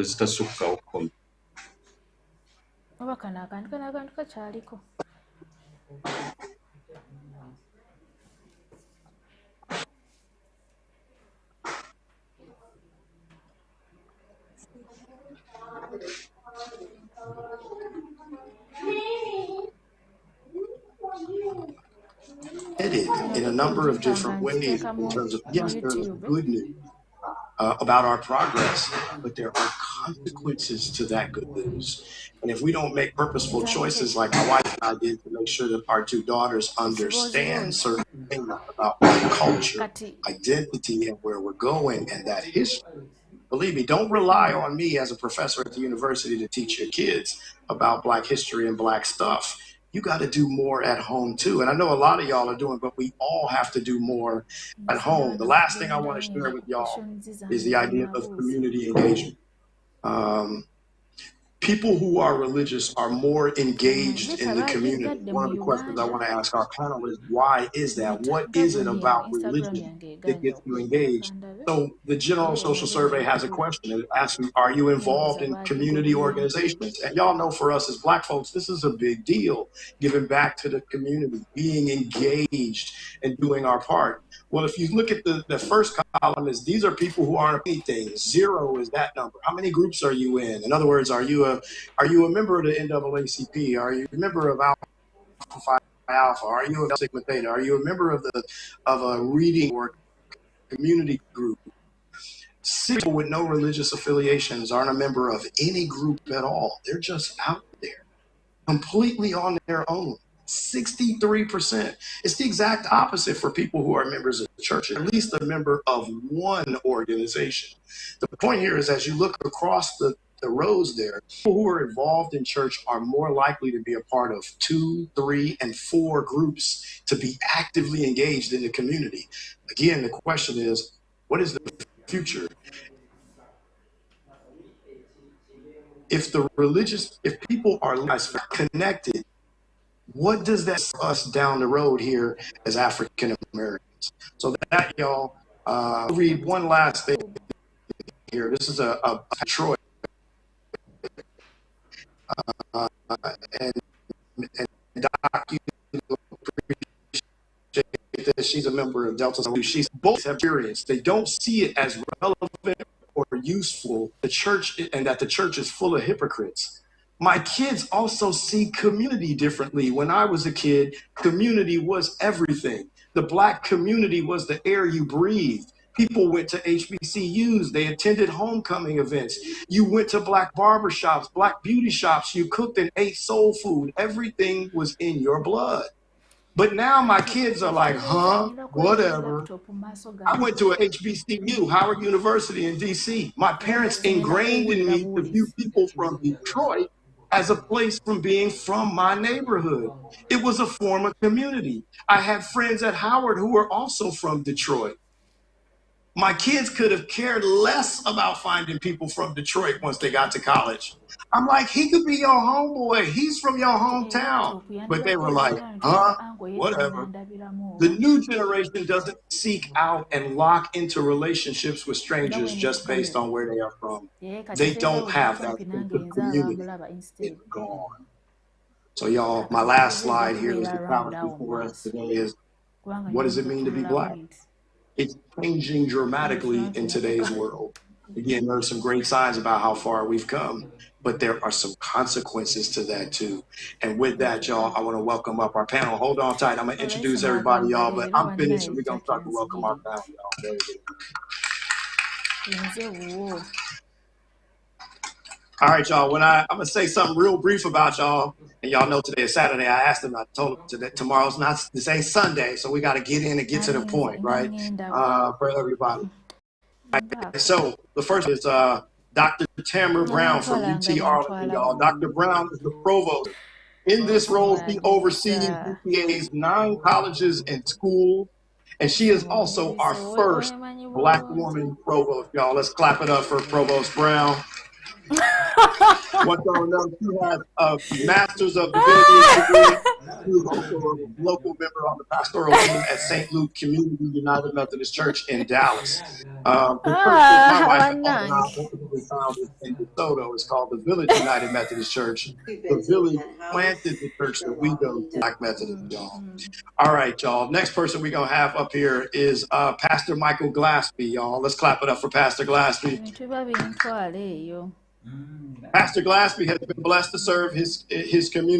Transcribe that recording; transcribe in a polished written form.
ezitasukka okkumi. Oba kano akantu kakyaliko. In a number of different ways in terms of, yes, there's good news about our progress, but there are consequences to that good news. And if we don't make purposeful choices like my wife and I did to make sure that our two daughters understand certain things about our culture, identity, and where we're going and that history, believe me, don't rely on me as a professor at the university to teach your kids about Black history and Black stuff. You got to do more at home too. And I know a lot of y'all are doing, but we all have to do more at home. The last thing I want to share with y'all is the idea of community engagement. People who are religious are more engaged in the community. One of the questions I want to ask our panel is, why is that? What is it about religion that gets you engaged? So the General Social Survey has a question. It asks you, are you involved in community organizations? And y'all know for us as Black folks, this is a big deal, giving back to the community, being engaged and doing our part. Well, if you look at the first column, is these are people who aren't anything. 0 is that number. How many groups are you in? In other words, are you a member of the NAACP? Are you a member of Alpha Phi Alpha? Are you a Sigma Theta? Are you a member of a reading or community group? People with no religious affiliations aren't a member of any group at all. They're just out there, completely on their own. 63%. It's the exact opposite for people who are members of the church, at least a member of one organization. The point here is, as you look across the rows there, people who are involved in church are more likely to be a part of 2, 3, and 4 groups, to be actively engaged in the community. Again, the question is, what is the future? If people are less connected, what does that us down the road here as African Americans? So that, y'all, read one last thing here. This is a Detroit, and Doc, you appreciate that she's a member of Delta. She's both have experience. They don't see it as relevant or useful, the church, and that the church is full of hypocrites. My kids also see community differently. When I was a kid, community was everything. The Black community was the air you breathed. People went to HBCUs. They attended homecoming events. You went to Black barbershops, Black beauty shops. You cooked and ate soul food. Everything was in your blood. But now my kids are like, whatever. I went to a HBCU, Howard University in DC. My parents ingrained in me to view people from Detroit as a place from being from my neighborhood. It was a form of community. I had friends at Howard who were also from Detroit. My kids could have cared less about finding people from Detroit once they got to college. I'm like, he could be your homeboy. He's from your hometown. But they were like, whatever. The new generation doesn't seek out and lock into relationships with strangers just based on where they are from. They don't have that sense of community. It's gone. So y'all, my last slide here is the challenge for us today is, what does it mean to be Black? It's changing dramatically in today's world. Again, there are some great signs about how far we've come, but there are some consequences to that too. And with that, y'all, I want to welcome up our panel. Hold on tight. I'm going to introduce everybody, y'all, but I'm finished, and we're going to start to welcome our panel, y'all. There we go. All right, y'all. I'm going to say something real brief about y'all. And y'all know today is Saturday. I asked them, I told them today, this ain't Sunday, so we got to get in and get to the point, right? For everybody. Right. So the first is Dr. Tamara Brown from UT Arlington, y'all. Dr. Brown is the provost. In this role, she oversees UTA's 9 colleges and schools, and she is also our first Black woman provost, y'all. Let's clap it up for Provost Brown. What y'all know, she has a Master's of Divinity degree. She was also a local member on the pastoral team at St. Luke Community United Methodist Church in Dallas. The church that my wife and I ultimately founded in DeSoto is called the Village United Methodist Church. The Village planted the church that we go to, Black Methodist, y'all. All right, y'all. Next person we're going to have up here is Pastor Michael Glaspie, y'all. Let's clap it up for Pastor Glaspie. ebintu biba bintwala eyo. Pastor Glaspie has been blessed to serve his community